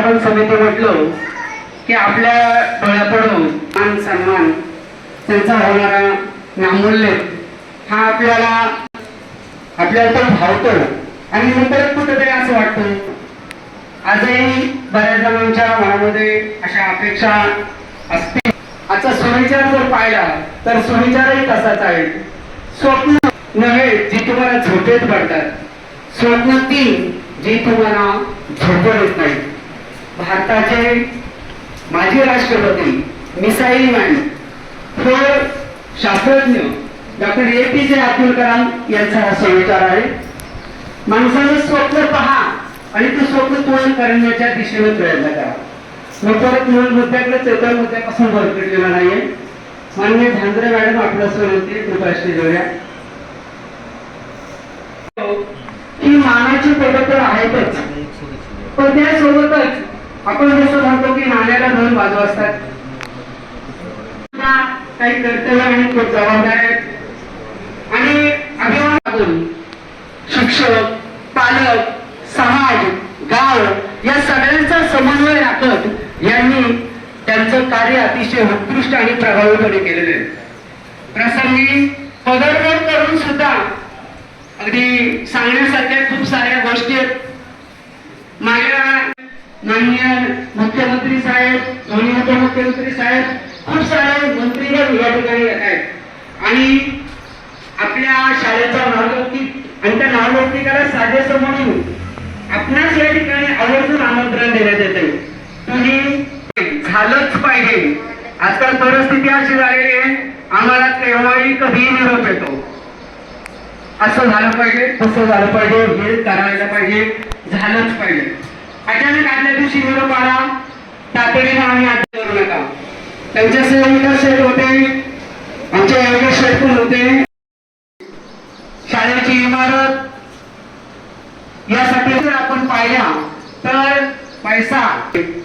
व्यवस्थापन समिती म्हटलं की आपल्या डोळ्यापुढं मान सन्मान त्यांचा होणारा नामूल्य हा आपल्याला तो भावतो आणि नंतर कुठेतरी असं वाटतं. आजही बऱ्याच जणांच्या मनामध्ये अशा अपेक्षा असतील. आजचा सुविचार जर पाहिला तर सुविचारही तसाच आहे. स्वप्न नव्हे जी तुम्हाला झोपेत पडतात, स्वप्न ती जी तुम्हाला झोपत येत नाही. भारताचे माजी राष्ट्रपती मिसाईल मॅन थोर शास्त्रज्ञ डॉक्टर APJ अब्दुल कलाम यांचा हा सुविचार आहे. माणसाने स्वप्न पहा आणि ते स्वप्न पूर्ण करण्याच्या दिशेने प्रयत्न करा. मी परत मूळ मुद्द्याकडे चौथ्या मुद्द्यापासून भरकटलेला नाहीये. माननीय झांजरे मॅडम आपल्यासोबत होते, कृपा स्टेजवर या. ही मानाची पद्धत आहेतच, पण त्यासोबतच आपण जसं म्हणतो की नाण्याला दोन बाजू असतात. काही कर्तव्य आणि जबाबदाऱ्या आणि अभिमान शिक्षक, पालक, समाज, गाव या सगळ्यांचा समन्वय राखत यांनी त्यांचं कार्य अतिशय उत्कृष्ट आणि प्रभावीपणे केलेले आहे. प्रसंगी पदरगड करून सुद्धा अगदी सांगण्यासारख्या खूप साऱ्या गोष्टी आहेत. माझ्या माननीय मुख्यमंत्री साहेब, दोन्ही उपमुख्यमंत्री साहेब, खूप सारे मंत्रीगण या ठिकाणी येत आहेत आणि आपल्या शाळेचा नावलौकिक आणि त्या नावलौकिकाला साजेसं म्हणून आपणास या ठिकाणी आवर्जून आमंत्रण देण्यात येते. तुम्ही झालंच पाहिजे. आजकाल परिस्थिती अशी झालेली आहे, आम्हाला केव्हाही कधीही निरोप येतो. असं झालं पाहिजे, तसं झालं पाहिजे, हे करायला पाहिजे, झालंच पाहिजे. अचानक आदल्या दिवशी निरोप आला, तातडीने आम्ही आता करू नका. त्यांच्यासह विकास शेठ होते, आमचे योगेश शेठ पण होते. शाळेची इमारत यासाठी जर आपण पाहिल्या तर पैसा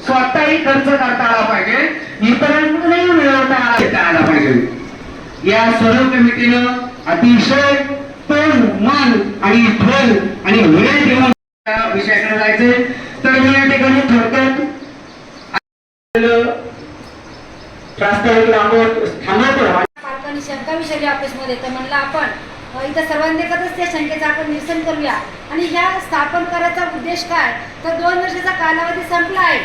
स्वतःही खर्च करता आला पाहिजे, इतरांकडूनही मिळवता आला पाहिजे. या सर्व कमिटीनं अतिशय तन, मन आणि धन आणि वेळ देऊन त्या विषयाकडे जायचे. तर मी या ठिकाणी थोडक्यात प्रास्ताविक थांबवतो. पालकांनी शंका विचारली ऑफिसमध्ये, तर म्हणलं आपण इथं सर्वांदेखतच त्या शंकेचं आपण निरसन करूया. आणि ह्या स्थापन करायचा उद्देश काय, तर 2 वर्षाचा कालावधी संपला आहे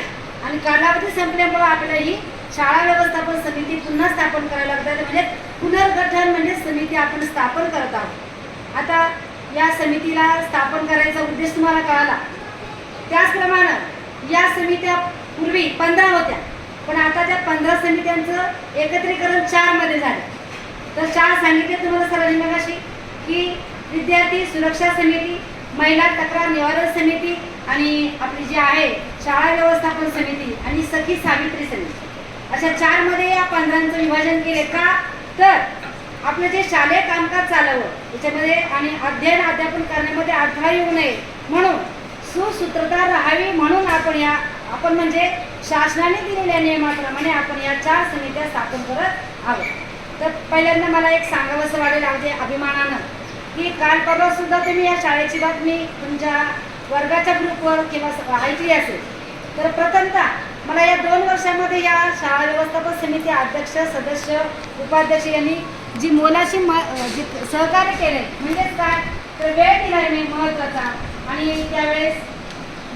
आणि कालावधी संपल्यामुळे आपल्याला ही शाळा व्यवस्थापन समिती पुन्हा स्थापन करायला लागतात. म्हणजे पुनर्गठन म्हणजे समिती आपण स्थापन करत आहोत. आता या समितीला स्थापन करायचा उद्देश तुम्हाला कळाला. त्याचप्रमाणे या समित्या पूर्वी 15 होत्या, पण आता त्या 15 समित्यांचं एकत्रीकरण 4 मध्ये झालं. तर 4 सांगितले तुम्हाला सर्वांनी मगाशी की विद्यार्थी सुरक्षा समिती, महिला तक्रार निवारण समिती आणि आपली जी आहे शाळा व्यवस्थापन समिती आणि सखी सावित्री समिती, अशा 4 मध्ये या 15चं विभाजन केले. का तर आपलं जे शालेय कामकाज चालवं त्याच्यामध्ये आणि अध्ययन अध्यापन करण्यामध्ये अडथळा येऊ नये म्हणून सुसूत्रता राहावी म्हणून आपण म्हणजे शासनाने दिलेल्या नियमाप्रमाणे आपण या 4 समित्या स्थापन करत आहोत. तर पहिल्यांदा मला एक सांगावंसं वाटेल अगदी अभिमानानं की काल परवा सुद्धा तुम्ही या शाळेची बातमी तुमच्या वर्गाच्या ग्रुपवर किंवा ऐकली असेल. तर प्रथमतः मला या 2 वर्षामध्ये या शाळा व्यवस्थापन समिती अध्यक्ष, सदस्य, उपाध्यक्ष यांनी जी मोलाची जी सहकार्य केले, म्हणजेच काय तर वेळ दिला मी महत्त्वाचा. आणि त्यावेळेस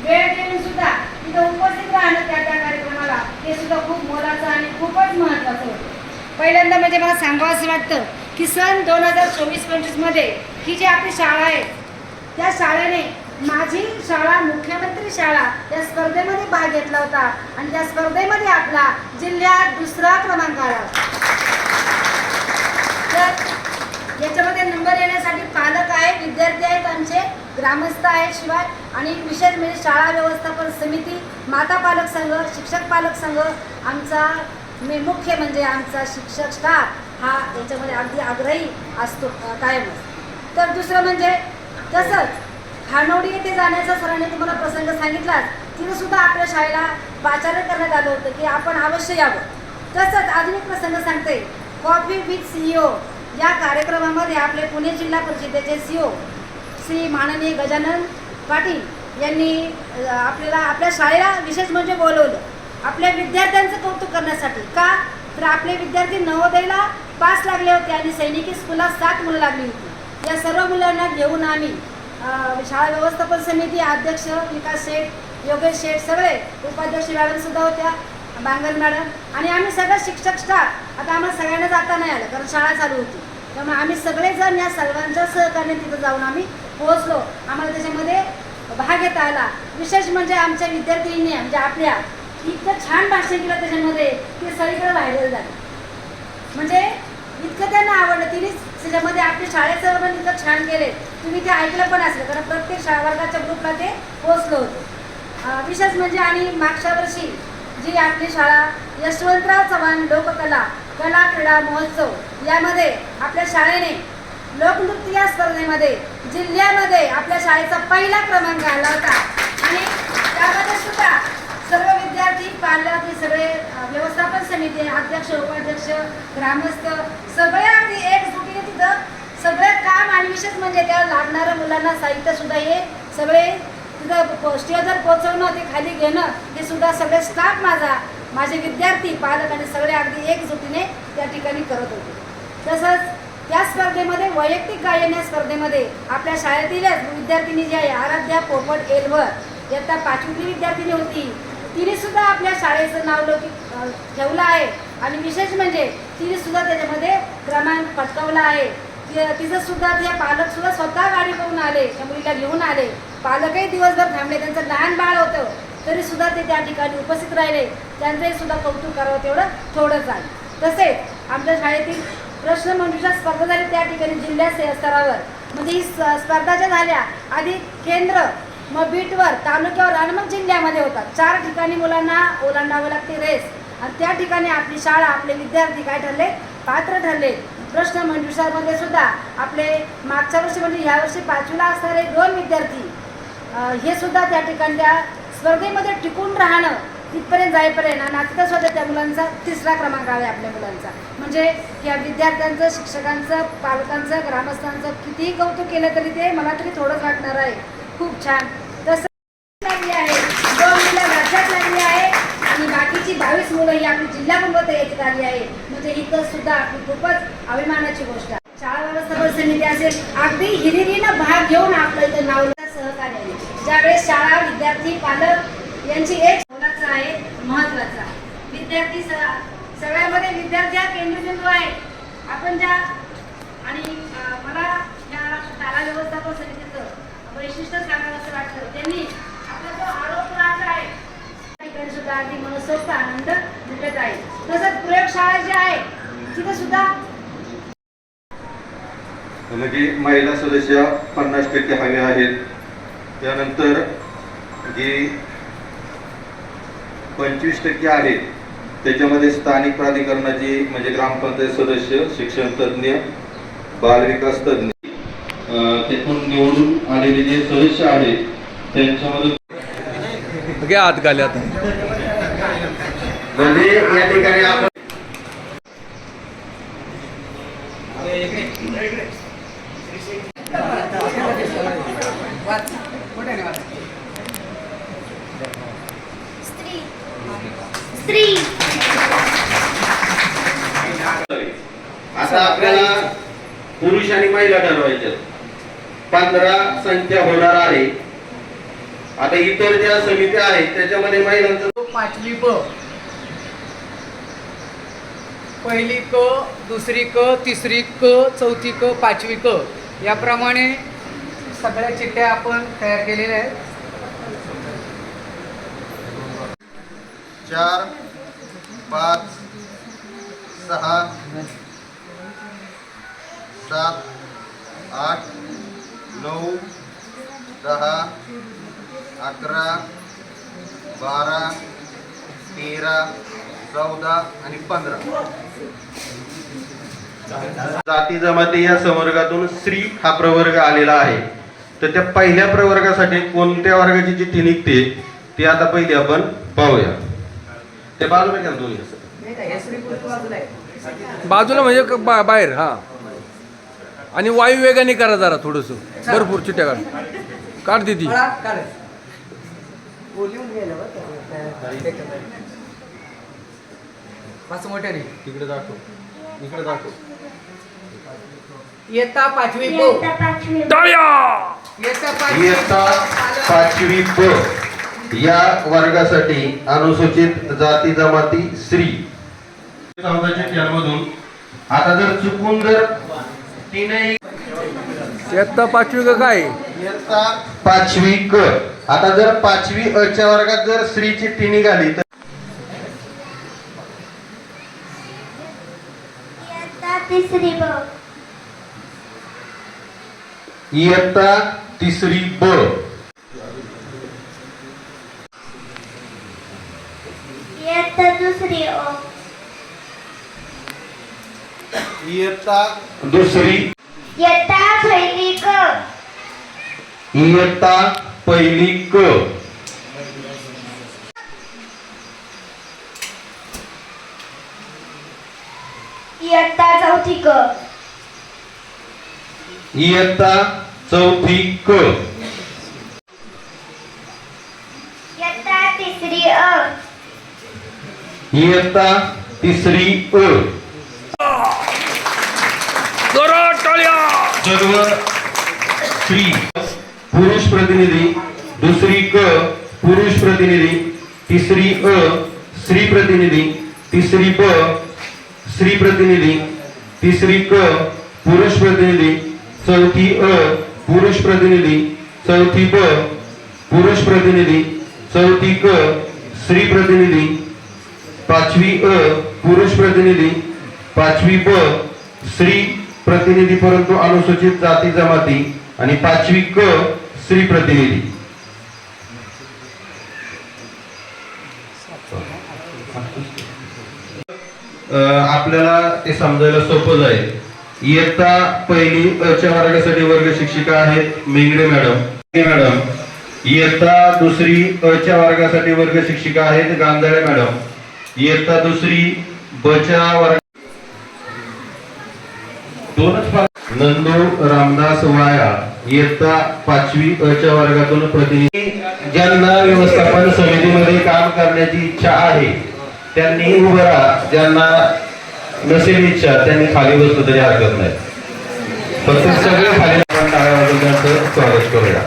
वेळ देऊन सुद्धा तिथं उपस्थित राहणं त्या कार्यक्रमाला हे सुद्धा खूप मोलाचं आणि खूपच महत्त्वाचं होतं. पहिल्यांदा म्हणजे मला सांगावं असं वाटतं की सन 2024-25 मध्ये ही जी आपली शाळा आहे त्या शाळेने माझी शाळा मुख्यमंत्री शाळा या स्पर्धेमध्ये भाग घेतला होता आणि त्या स्पर्धेमध्ये आपला जिल्ह्यात 2रा क्रमांक आला. तर याच्यामध्ये नंबर येण्यासाठी पालक आहेत, विद्यार्थी आहेत, आमचे ग्रामस्थ आहेत, शिवाय आणि विशेष म्हणजे शाळा व्यवस्थापन समिती, माता पालक संघ, शिक्षक पालक संघ, आमचा मुख्य म्हणजे आमचा शिक्षक स्टाफ हा याच्यामध्ये अगदी आग्रही असतो कायमच. तर दुसरं म्हणजे तसंच खानोडी येथे जाण्याचा सरांनी तुम्हाला प्रसंग सांगितलाच, तिथं सुद्धा आपल्या शाळेला पाचारण करण्यात आलं होतं की आपण अवश्य यावं. तसंच अजून एक प्रसंग सांगते, कॉफी विथ CEO या कार्यक्रमामध्ये आपले पुणे जिल्हा परिषदेचे CEO श्री माननीय गजानन पाटील यांनी आपल्याला आपल्या शाळेला विशेष म्हणजे बोलवलं आपल्या विद्यार्थ्यांचं कौतुक करण्यासाठी. का तर आपले विद्यार्थी नवोदयला 5 लागले होते आणि सैनिकी स्कूलला 7 मुलं लागली होती. या सर्व मुलांना घेऊन आम्ही शाळा व्यवस्थापन समिती अध्यक्ष विकास शेठ, योगेश शेठ, सगळे उपाध्यक्ष मॅडम सुद्धा होत्या, बांगर मॅडम आणि आम्ही सगळं शिक्षक स्टाफ. आता आम्हाला सगळ्यांना जाता नाही आलं कारण शाळा चालू होती. त्यामुळे आम्ही सगळेजण या सर्वांच्या सहकार्याने तिथं जाऊन आम्ही पोहोचलो. आम्हाला त्याच्यामध्ये भाग घेता आला. विशेष म्हणजे आमच्या विद्यार्थिनींनी म्हणजे आपल्या इतकं छान भाषण केलं त्याच्यामध्ये ते सगळीकडे व्हायरल झालं. म्हणजे इतकं त्यांना आवडलं. तिने त्याच्यामध्ये आपल्या शाळेचं वर्णन इतकं छान केले. तुम्ही ते ऐकलं पण असेल कारण प्रत्येक वर्गाच्या ग्रुपला ते पोहोचलं होतं. विशेष म्हणजे आणि मागच्या वर्षी जी आपली शाळा यशवंतराव चव्हाण लोककला कला क्रीडा महोत्सव यामध्ये आपल्या शाळेने लोकनृत्य या स्पर्धेमध्ये जिल्ह्यामध्ये आपल्या शाळेचा पहिला क्रमांक आला होता. आणि त्यामध्ये सुद्धा सर्व विद्यार्थी पालक हे सगळे व्यवस्थापन समिती अध्यक्ष उपाध्यक्ष ग्रामस्थ सगळे अगदी एकजुटीने तिथं सगळं काम आणि विशेष म्हणजे त्याला लागणारं मुलांना साहित्य सुद्धा हे सगळे तिथं स्टेजवर पोहोचवणं ते खाली घेणं हे सुद्धा सगळे स्टाफ माझे विद्यार्थी पालक आणि सगळे अगदी एकजुटीने त्या ठिकाणी करत होते. तसंच त्या स्पर्धेमध्ये वैयक्तिक गायन या स्पर्धेमध्ये आपल्या शाळेतीलच विद्यार्थिनी जी आहे आराध्या पोपट एलवर इयत्ता 5वी विद्यार्थिनी होती. तिने सुद्धा आपल्या शाळेचं नाव ठेवलं आहे आणि विशेष म्हणजे तिने सुद्धा त्याच्यामध्ये क्रमांक पटकावला आहे. तिचं सुद्धा ते पालक सुद्धा स्वतः गाडी करून आले, त्या मुलीला घेऊन आले. पालकही दिवसभर थांबले, त्यांचं लहान बाळ होतं तरी सुद्धा ते त्या ठिकाणी उपस्थित राहिले. त्यांचंही सुद्धा कौतुक करावं तेवढं थोडंच आहे. तसेच आमच्या शाळेतील प्रश्नमंजुषा स्पर्धा झाली त्या ठिकाणी जिल्हा स्तरावर. म्हणजे ही स्पर्धा ज्या झाल्या आधी केंद्र मग बीटवर तालुक्यावर आणि मग जिल्ह्यामध्ये होतात. 4 ठिकाणी मुलांना ओलांडावं लागते रेस आणि त्या ठिकाणी आपली शाळा आपले विद्यार्थी काय ठरले पात्र ठरले. प्रश्नमंजुषामध्ये सुद्धा आपले मागच्या वर्षी म्हणजे यावर्षी 5वीला असणारे 2 विद्यार्थी हे सुद्धा त्या ठिकाणी त्या स्पर्धेमध्ये टिकून राहणं तिथपर्यंत जाईपर्यंत आणि आता सुद्धा त्या मुलांचा 3रा क्रमांक आहे आपल्या मुलांचा. म्हणजे या विद्यार्थ्यांचं शिक्षकांचं पालकांचं ग्रामस्थांचं कितीही कौतुक केलं तरी ते मला तरी थोडंच वाटणार आहे. खूप छान. तसं लागली आहे 2 मुलं राज्यात लागली आहे आणि बाकीची 22 मुलं ही आपली जिल्हा गुणवत्ता यादीत आली आहे. म्हणजे इथं सुद्धा आपली खूपच अभिमानाची गोष्ट आहे. शाळा व्यवस्थापन समिती असेल अगदी हिरिरीनं भाग घेऊन आपलं इथं नावलं सहकार्य आहे. ज्यावेळेस शाळा विद्यार्थी पालक यांची एक मोलाचा आहे महत्वाचा. विद्यार्थी सगळ्यामध्ये विद्यार्थी हा केंद्रबिंदू आहे. आपण ज्या आणि मला या शाळा व्यवस्थापन समितीचं वैशिष्ट्य सांगावं असं वाटतं. त्यांनी आपला जो आरोप राग आहे त्या ठिकाणी सुद्धा अगदी मनसोक्त आनंद भेटत आहे. तसंच प्रयोगशाळा जी आहे तिथे सुद्धा म्हणजे महिला सदस्य 50% हवे आहेत. त्यानंतर जे 25% आहेत त्याच्यामध्ये स्थानिक प्राधिकरणाचे म्हणजे ग्रामपंचायत सदस्य शिक्षण तज्ज्ञ बालविकास तज्ज्ञ तिथून निवडून आलेले जे सदस्य आहेत त्यांच्यामध्ये आत घाले आता म्हणजे या ठिकाणी आपण स्त्री आता आपल्याला पुरुष आणि महिला ठरवायच्या 15 संख्या होणार आहे. आता इतर ज्या समित्या आहेत त्याच्यामध्ये महिलांचं 5वी क, पहिली क, दुसरी क, तिसरी क, चौथी क, 5वी क याप्रमाणे सगळ्या चिठ्ठ्या आपण तयार केलेल्या आहेत. 4 5 6 7 8 9 10 11 12 13 14 आणि 15 जाती जमाती या संवर्गातून स्त्री हा प्रवर्ग आलेला आहे. तर त्या पहिल्या प्रवर्गासाठी कोणत्या वर्गाची चिठ्ठी निघते ती आता पहिली आपण पाहूया. ते बाजूला घ्या दोन्ही असं. बाजूला म्हणजे बाहेर हा. आणि वायू वेगाने करा जरा थोडंसं. भरपूर चिट्ट्या काढ ती पाच मोठ्याने तिकडे दाखव, इकडे दाखव. इयत्ता पाचवी ब. इयत्ता पाचवी ब. टाळ्या इयत्ता पाचवी ब या वर्गासाठी अनुसूचित जाती जमाती श्री 14च्या खेळामधून आता जर चुकून जर तीनही इयत्ता पाचवी का काय इयत्ता पाचवी क आता जर पाचवी अ च्या वर्गात जर श्रीची टी निघाली तर इयत्ता तिसरी ब. इयत्ता तिसरी ब इयत्ता दुसरी अ. इयत्ता दुसरी इयत्ता पहिली क. इयत्ता पहिली क इयत्ता चौथी क. इयत्ता चौथी क इयत्ता तिसरी अ. इयत्ता तिसरी अ जोरात टाळ्या सर्व श्री पुरुष प्रतिनिधी दुसरी क पुरुष प्रतिनिधी तिसरी अ स्त्री प्रतिनिधी तिसरी ब स्त्री प्रतिनिधी तिसरी क पुरुष प्रतिनिधी चौथी अ पुरुष प्रतिनिधी चौथी ब पुरुष प्रतिनिधी चौथी क स्त्री प्रतिनिधी पाचवी अ पुरुष प्रतिनिधी पाचवी ब स्त्री प्रतिनिधी परंतु अनुसूचित जाती जमाती आणि पाचवी क स्त्री प्रतिनिधी. आपल्याला ते समजायला सोपं जाईल. इयत्ता पहिली अ च्या वर्गासाठी वर्ग शिक्षिका आहेत मेंगडे मॅडम. इयत्ता दुसरी अ च्या वर्गासाठी वर्ग शिक्षिका आहेत गांजाळे मॅडम. इयत्ता दुसरी ब च्या वर्ग नंदू रामदास वाया इयत्ता पाचवी अ च्या वर्गातून प्रतिनिधी. ज्यांना व्यवस्थापन समितीमध्ये काम करण्याची इच्छा आहे त्यांनी उभं राहा. ज्यांना नसेल इच्छा त्यांनी खाली बसलं तरी हरकत नाही. फक्त सगळे खाली आपण टाळ्या वाजवून त्यांचं स्वागत करूया.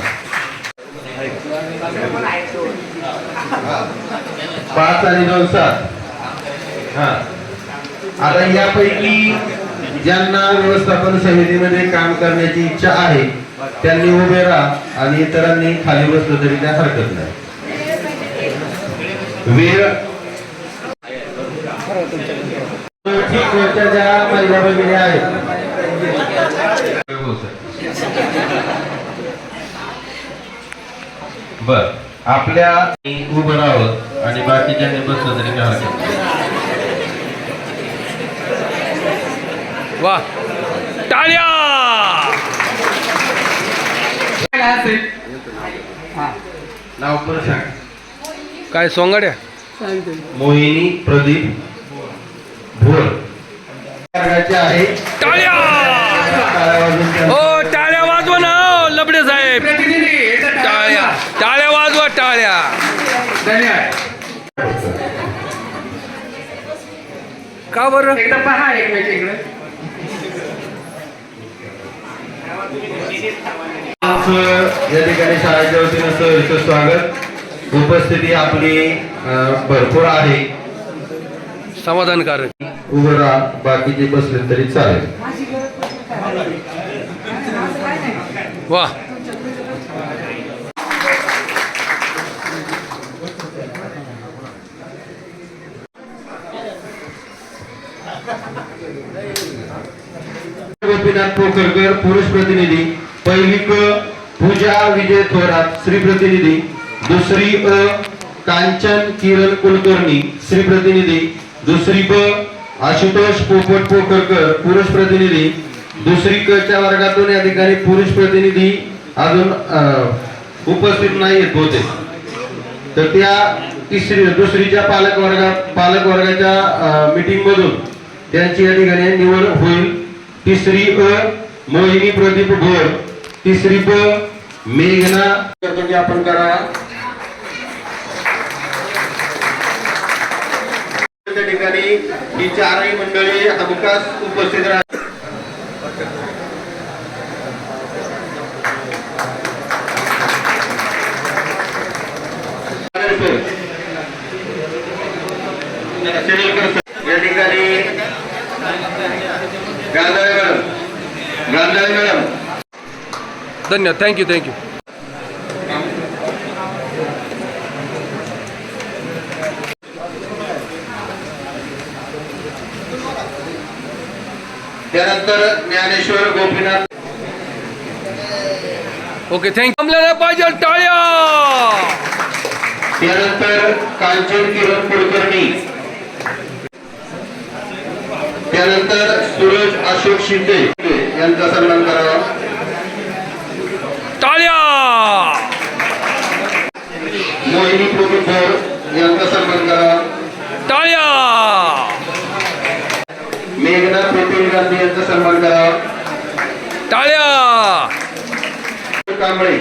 5 आणि 2 7. हा आता यापैकी ज्यांना व्यवस्थापन समितीमध्ये काम करण्याची इच्छा आहे त्यांनी उभे राहा आणि इतरांनी खाली बसलं तरी काय हरकत नाही. वेळ ज्या महिला भगिनी आहेत बर आपल्या उभं राहावं आणि बाकीच्यांनी बसलं तरी काय हरकत नाही. वा टाळ्या काय असेल नाव पण सांग. काय सोंगाड्या मोहिनी प्रदीप भोर वर्गाचे आहे. टाळ्या टाळ्या वाजवून त्यांचं हो टाळ्या वाजवा ना हो, लबडे साहेब प्रतिनिधी टाळ्या टाळ्या वाजवा टाळ्या. धन्यवाद. का बरं एकदा पहा एकमेक इकडे. या ठिकाणी शाळेच्या वतीनं सहर्ष स्वागत. उपस्थिती आपली भरपूर आहे. समाधानकारक. उभं राहा बाकीचे बसले तरी चालेल. वा गोपीनाथ पोखरकर पुरुष प्रतिनिधी. पहिली क पूजा विजय थोरात स्त्री प्रतिनिधी. दुसरी अ कांचन किरण कुलकर्णी स्त्री प्रतिनिधी. दुसरी ब आशुतोष पोपट पोखरकर पुरुष प्रतिनिधी. दुसरी क च्या वर्गातून या ठिकाणी पुरुष प्रतिनिधी अजून उपस्थित नाहीत होते तर त्या दुसरीच्या पालक वर्गाच्या मीटिंग मधून त्यांची या ठिकाणी निवड होईल. तिसरी अ मोहिनी प्रदीप भोर. तिसरी ब मेघना आपण करा. त्या ठिकाणी ही चारही मंडळी हमखास उपस्थित राहतात. या ठिकाणी गांधाळे मॅडम धन्यवाद. Thank you thank you. त्यानंतर ज्ञानेश्वर गोपीनाथ. Okay thank you. थांबलेल्या पाहिजे टाळ्या. त्यानंतर कांचन किरण कुलकर्णी. त्यानंतर सूरज अशोक शिंदे यांचा सन्मान करावा. टाळ्या. मोहिनी प्रभू भोर यांचा सन्मान करावा. टाळ्या. मेघना पेटेल गांधी यांचा सन्मान करावा. टाळ्या. कांबळे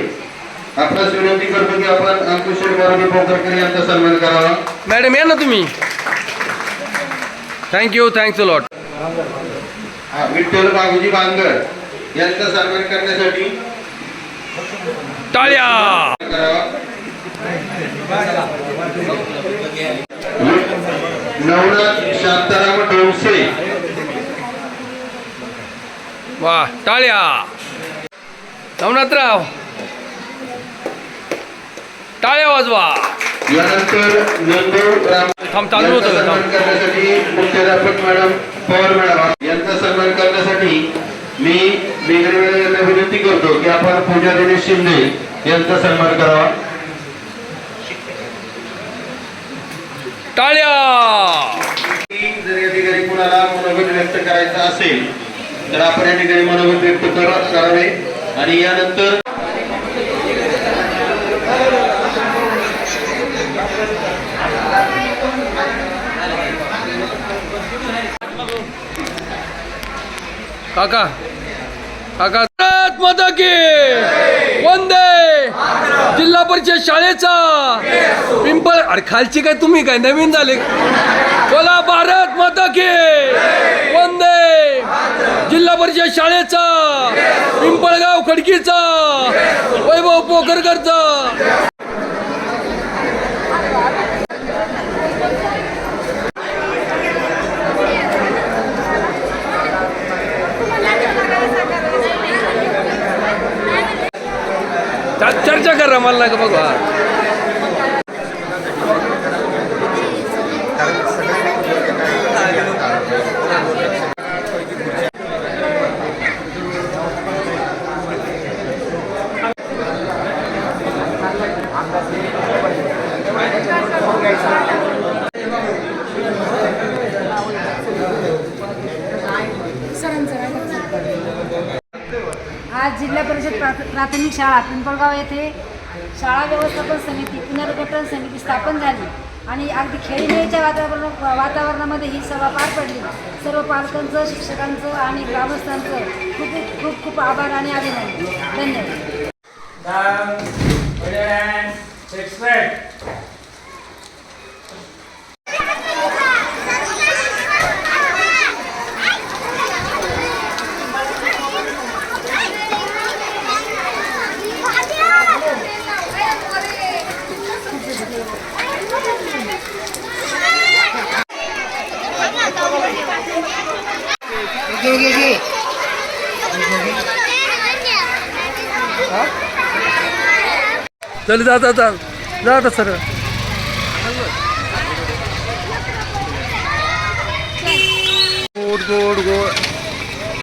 आपणास विनंती करतो की आपण अंकुश मारुती पोकरकर यांचा सन्मान करावा. मॅडम या ना तुम्ही. Thank you. Thanks a lot. Vitthal Babuji Bangar यांचा सन्मान करण्यासाठी टाळ्या. करावा. नवनाथ शांताराम डोंगसे. वा टाळ्या. नवनाथराव टाळ्या वाजवा. यानंतर नंदू राम थांब, चालू होतं का? यांचा सन्मान करण्यासाठी मुख्याध्यापक मॅडम पवार मॅडम यांचा सन्मान करण्यासाठी मी वेगवेगळ्या यांना विनंती करतो की आपण पूजा दिनेश शिंदे यांचा सन्मान करावा. टाळ्या. जर या ठिकाणी कुणाला मनोगत व्यक्त करायचं असेल तर आपण या ठिकाणी मनोगत व्यक्त करावे. आणि यानंतर काका भारत माता की वंदे. जिल्हा परिषद शाळेचा पिंपळ. अरे खालची काय तुम्ही काय नवीन झाले. बोला भारत माता की वंदे. जिल्हा परिषद शाळेचा पिंपळगाव खडकीचा वैभव पोकरकरचा. चर्चा करा मला का बघा. आज जिल्हा परिषद प्राथमिक शाळा पिंपळगाव येथे शाळा व्यवस्थापन समिती पुनर्गठन समिती स्थापन झाली आणि अगदी खेळीमेळीच्या वातावरणामध्ये ही सभा पार पडली. सर्व पालकांचं, शिक्षकांचं आणि ग्रामस्थांचं खूप खूप खूप आभार आणि अभिनंदन. धन्यवाद. चल जा जा जा जा आता सर. गोड गोड गोड.